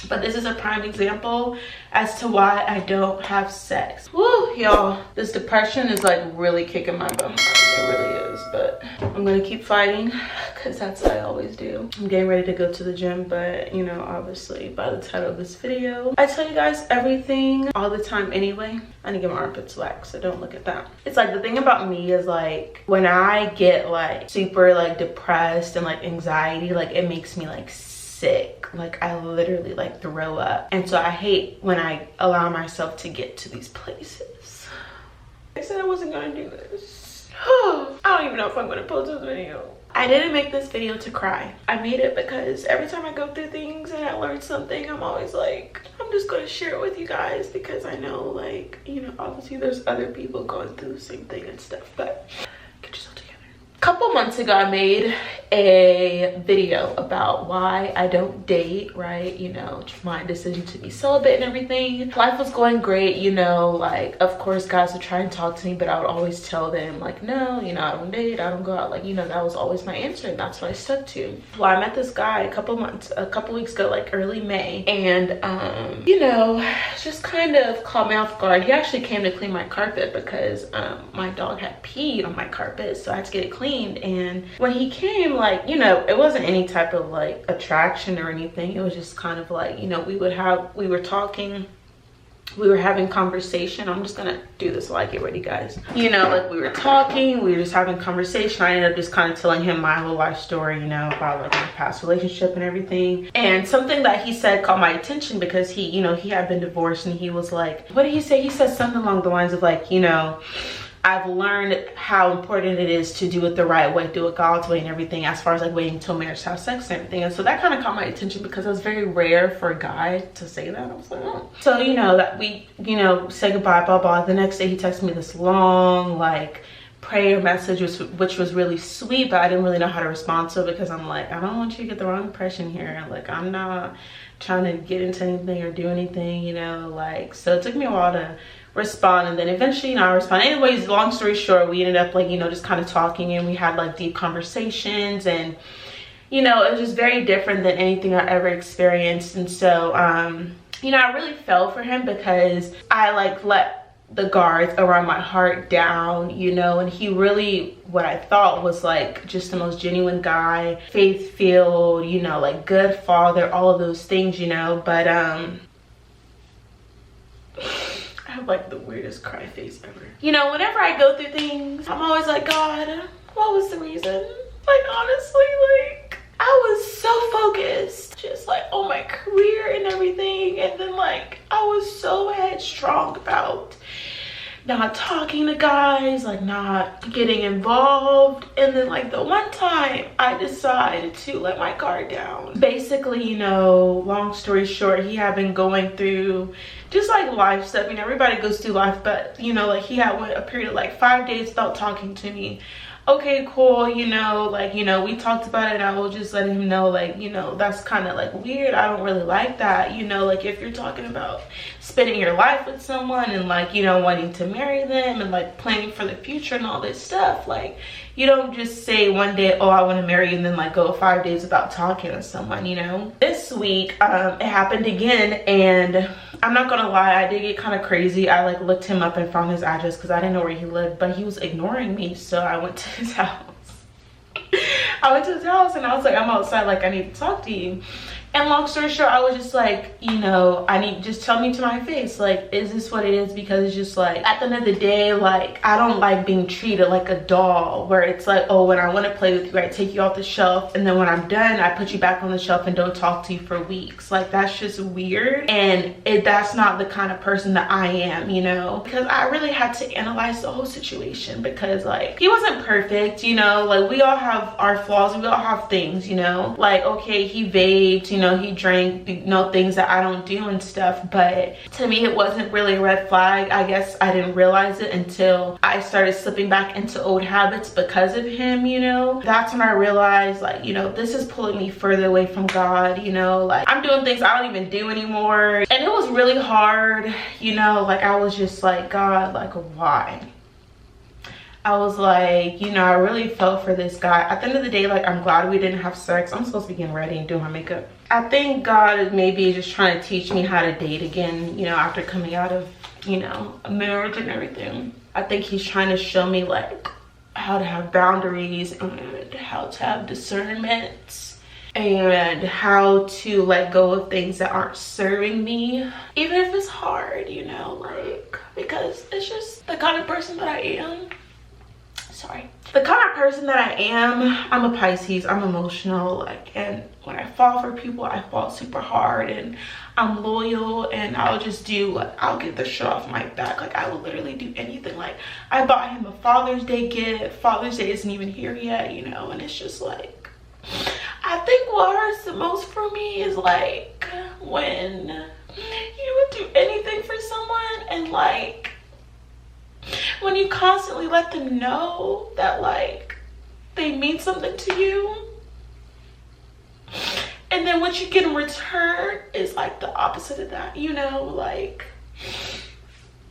But this is a prime example as to why I don't have sex. Woo, y'all. This depression is like really kicking my bum. It really is. But I'm gonna keep fighting because that's what I always do. I'm getting ready to go to the gym, but you know, obviously by the title of this video, I tell you guys everything all the time anyway. I need to get my armpits waxed, so don't look at that. It's like the thing about me is like when I get like super like depressed and like anxiety, like it makes me like sick. Like I literally like throw up. And so I hate when I allow myself to get to these places. I said I wasn't gonna do this. I don't even know if I'm gonna post this video. I didn't make this video to cry. I made it because every time I go through things and I learn something, I'm always like, I'm just gonna share it with you guys because I know, like, you know, obviously there's other people going through the same thing and stuff, but get yourself together. A couple months ago, I made a video about why I don't date, right? You know, my decision to be celibate and everything. Life was going great, you know, like, of course, guys would try and talk to me, but I would always tell them, like, no, you know, I don't date, I don't go out. Like, you know, that was always my answer, and that's what I stuck to. Well, I met this guy a couple weeks ago, like early May, and, you know, just kind of caught me off guard. He actually came to clean my carpet because my dog had peed on my carpet, so I had to get it cleaned. And when he came, like, you know, it wasn't any type of like attraction or anything. It was just kind of like, you know, we were talking, we were having conversation. I'm just gonna do this while I get ready, guys. You know, like we were talking, we were just having conversation. I ended up just kind of telling him my whole life story, you know, about like my past relationship and everything. And something that he said caught my attention because he, you know, he had been divorced, and he was like, what did he say? He said something along the lines of like, you know, I've learned how important it is to do it the right way, do it God's way and everything, as far as like waiting till marriage to have sex and everything. And so that kind of caught my attention because it was very rare for a guy to say that. I was like, oh. So, you know, that we, you know, say goodbye, blah, blah. The next day he texted me this long, like, prayer message, which was really sweet, but I didn't really know how to respond to it because I'm like, I don't want you to get the wrong impression here. Like, I'm not trying to get into anything or do anything, you know, like, so it took me a while to respond, and then eventually, you know, I responded. Anyways, long story short, we ended up like, you know, just kind of talking, and we had like deep conversations, and you know, it was just very different than anything I ever experienced. And so you know, I really fell for him because I like let the guards around my heart down, you know, and he really, what I thought was like just the most genuine guy, faith-filled, you know, like good father, all of those things, you know. But I have like the weirdest cry face ever. You know, whenever I go through things, I'm always like, God, what was the reason? Like, honestly, like, I was so focused just like on my career and everything, and then like I was so headstrong about not talking to guys, like not getting involved. And then like the one time I decided to let my guard down, basically, you know, long story short, he had been going through just like life stuff. You know, everybody goes through life, but you know, like he had a period of like 5 days without talking to me. Okay, cool, you know, like, you know, we talked about it, and I will just let him know, like, you know, that's kind of like weird. I don't really like that, you know, like if you're talking about spending your life with someone and like, you know, wanting to marry them and like planning for the future and all this stuff, like you don't just say one day, oh, I want to marry you, and then like go 5 days without talking to someone, you know. This week it happened again, and I'm not gonna lie, I did get kind of crazy. I like looked him up and found his address because I didn't know where he lived, but he was ignoring me, so I went to his house. I went to his house and I was like, I'm outside, like I need to talk to you. And long story short, I was just like, you know, just tell me to my face, like, is this what it is? Because it's just like, at the end of the day, like, I don't like being treated like a doll, where it's like, oh, when I want to play with you, I take you off the shelf, and then when I'm done, I put you back on the shelf and don't talk to you for weeks. Like, that's just weird, and that's not the kind of person that I am, you know. Because I really had to analyze the whole situation, because like, he wasn't perfect, you know, like we all have our flaws, we all have things, you know, like, okay, he vaped, you know, he drank, you know, things that I don't do and stuff, but to me it wasn't really a red flag. I guess I didn't realize it until I started slipping back into old habits because of him, you know. That's when I realized, like, you know, this is pulling me further away from God, you know, like I'm doing things I don't even do anymore, and it was really hard, you know, like I was just like, God, like why? I was like, you know, I really felt for this guy. At the end of the day, like, I'm glad we didn't have sex. I'm supposed to be getting ready and doing my makeup. I think God is maybe just trying to teach me how to date again, you know, after coming out of, you know, a marriage and everything. I think he's trying to show me, like, how to have boundaries and how to have discernment and how to let go of things that aren't serving me, even if it's hard, you know, like, because it's just the kind of person that I am. Sorry, the kind of person that I am. I'm a Pisces. I'm emotional, like, and when I fall for people, I fall super hard, and I'm loyal, and I'll just do, like, I'll get the shirt off my back. Like, I will literally do anything. Like, I bought him a Father's Day gift. Father's Day isn't even here yet, you know, and it's just like, I think what hurts the most for me is, like, when you would do anything for someone and, like, when you constantly let them know that, like, they mean something to you, and then what you get in return is, like, the opposite of that, you know? Like,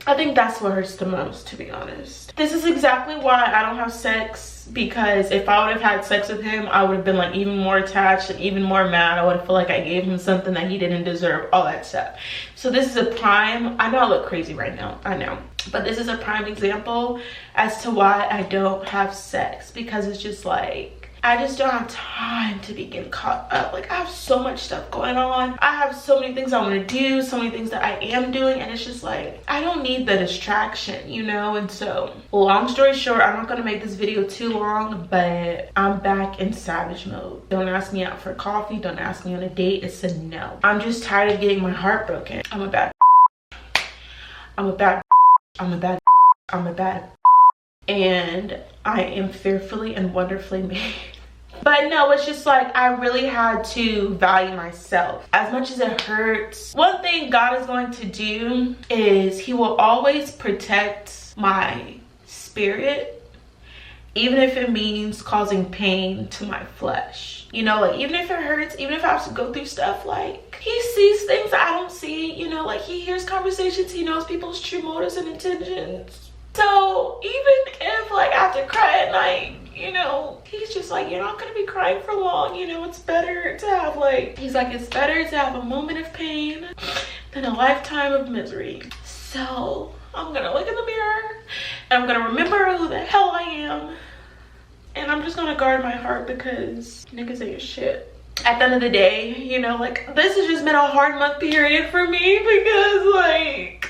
I think that's what hurts the most, to be honest. This is exactly why I don't have sex, because if I would have had sex with him, I would have been, like, even more attached and even more mad. I would have felt like I gave him something that he didn't deserve, all that stuff. So this is a prime, I know I look crazy right now, I know, but this is a prime example as to why I don't have sex, because it's just like, I just don't have time to be getting caught up. Like, I have so much stuff going on. I have so many things I want to do, so many things that I am doing, and it's just like, I don't need the distraction, you know? And so, long story short, I'm not going to make this video too long, but I'm back in savage mode. Don't ask me out for coffee. Don't ask me on a date. It's a no. I'm just tired of getting my heart broken. I'm a bad and I am fearfully and wonderfully made. But no, it's just like, I really had to value myself. As much as it hurts, one thing God is going to do is he will always protect my spirit, even if it means causing pain to my flesh. You know, like, even if it hurts, even if I have to go through stuff, like, he sees things I don't see, you know, like, he hears conversations, he knows people's true motives and intentions. So even if, like, I have to cry at night, you know, he's just like, you're not gonna be crying for long, you know, it's better to have, like, he's like, it's better to have a moment of pain than a lifetime of misery. So I'm gonna look in the mirror and I'm gonna remember who the hell I am, and I'm just gonna guard my heart, because niggas ain't shit. At the end of the day, you know, like, this has just been a hard month period for me, because, like,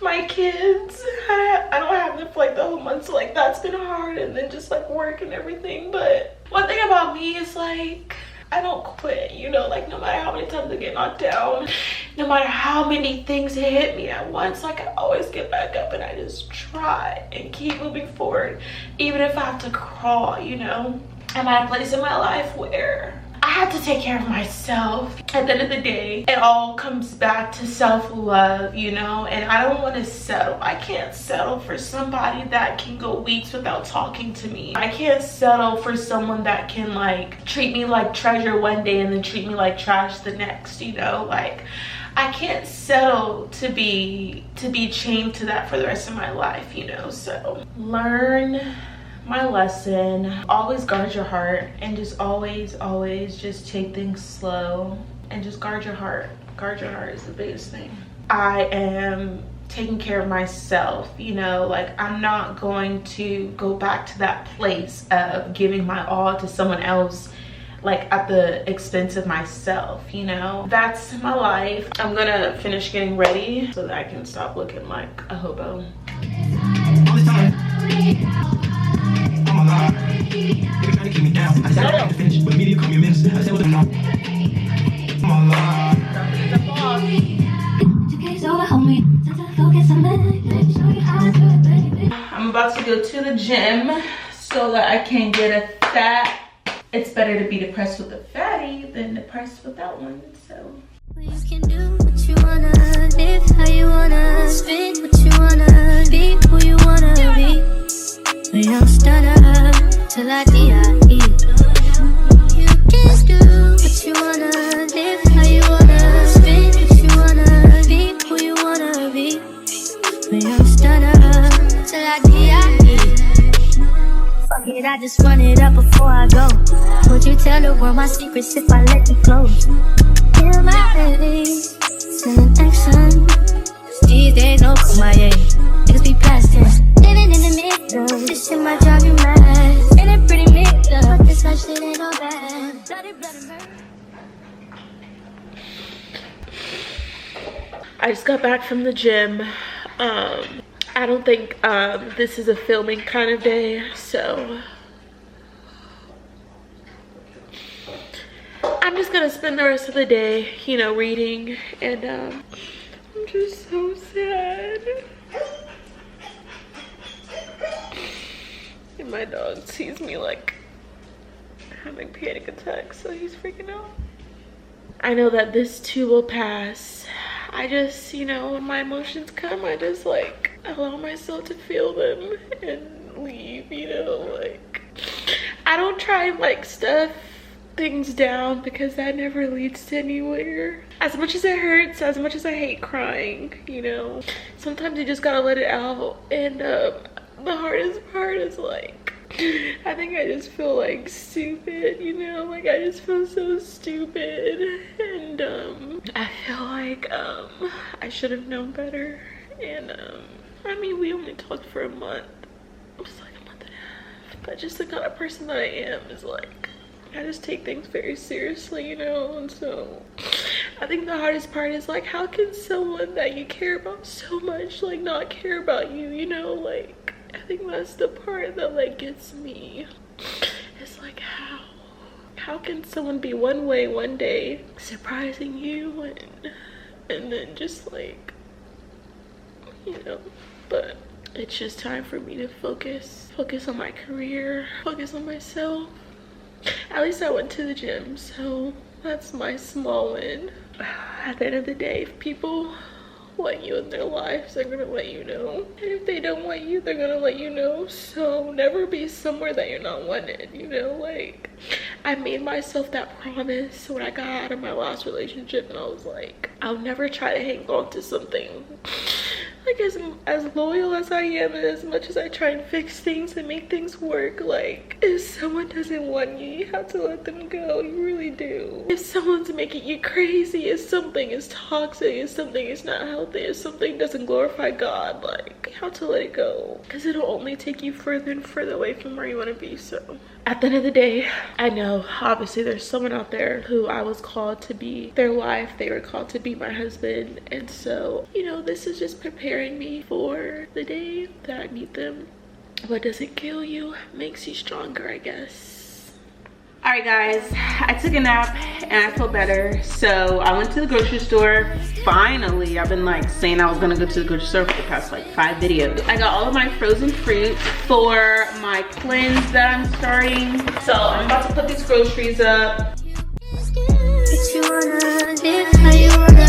my kids, I don't have them for, like, the whole month, so, like, that's been hard, and then just, like, work and everything. But one thing about me is, like, I don't quit, you know, like, no matter how many times I get knocked down, no matter how many things hit me at once, like, I always get back up and I just try and keep moving forward, even if I have to crawl, you know. I'm at a place in my life where I have to take care of myself. At the end of the day, it all comes back to self-love, you know, and I don't want to settle. I can't settle for somebody that can go weeks without talking to me. I can't settle for someone that can, like, treat me like treasure one day and then treat me like trash the next, you know. Like, I can't settle to be chained to that for the rest of my life, you know. So learn my lesson. Always guard your heart, and just always just take things slow, and just guard your heart. Guard your heart is the biggest thing. I am taking care of myself, you know, like, I'm not going to go back to that place of giving my all to someone else, like, at the expense of myself, you know. That's my life. I'm gonna finish getting ready so that I can stop looking like a hobo. I'm about to go to the gym so that I can get a fat. It's better to be depressed with a fatty than depressed without one, so. You can do what you wanna, live how you wanna, spin what you wanna, be who you wanna be. We don't stutter till I die. You can do what you wanna, live how you wanna, spin what you wanna, be who you wanna be. We don't stutter till I die. I just run it up before I go. Would you tell the world my secrets if I let you close? Feel my baby, sending action. These days no Kumaye, niggas be past tense. Living in the middle, this shit might drive you mad. In a pretty mix up, but this life shit ain't no bad. Bloody, bloody murder. I just got back from the gym. I don't think this is a filming kind of day, so I'm just gonna spend the rest of the day, you know, reading, and I'm just so sad. And my dog sees me like having panic attacks, so he's freaking out. I know that this too will pass. I just, you know, when my emotions come, I just like allow myself to feel them and leave, you know, like I don't try and like stuff things down because that never leads to anywhere. As much as it hurts, as much as I hate crying, you know, sometimes you just gotta let it out. And the hardest part is like, I think I just feel like stupid, you know, like I just feel so stupid, and I feel like I should have known better. And I mean, we only talked for a month. It was like a month and a half, but just the kind of person that I am is like, I just take things very seriously, you know. And so I think the hardest part is like, how can someone that you care about so much like not care about you, you know? Like, I think that's the part that like gets me. It's like, how can someone be one way one day, surprising you, and then just like, you know. But it's just time for me to focus on my career, focus on myself. At least I went to the gym, so that's my small win. At the end of the day, if people want you in their lives, they're gonna let you know. And if they don't want you, they're gonna let you know. So never be somewhere that you're not wanted, you know. Like, I made myself that promise when I got out of my last relationship, and I was like, I'll never try to hang on to something. Like, as loyal as I am, and as much as I try and fix things and make things work, like, if someone doesn't want you, you have to let them go. You really do. If someone's making you crazy, if something is toxic, if something is not healthy, if something doesn't glorify God, like, you have to let it go, because it'll only take you further and further away from where you want to be. So at the end of the day, I know obviously there's someone out there who I was called to be their wife. They were called to be my husband, and so, you know, this is just preparing me for the day that I meet them. What doesn't kill you makes you stronger, I guess. All right, guys, I took a nap and I feel better. So I went to the grocery store. Finally, I've been like saying I was gonna go to the grocery store for the past like 5 videos. I got all of my frozen fruit for my cleanse that I'm starting. So I'm about to put these groceries up. If you wanna live how you wanna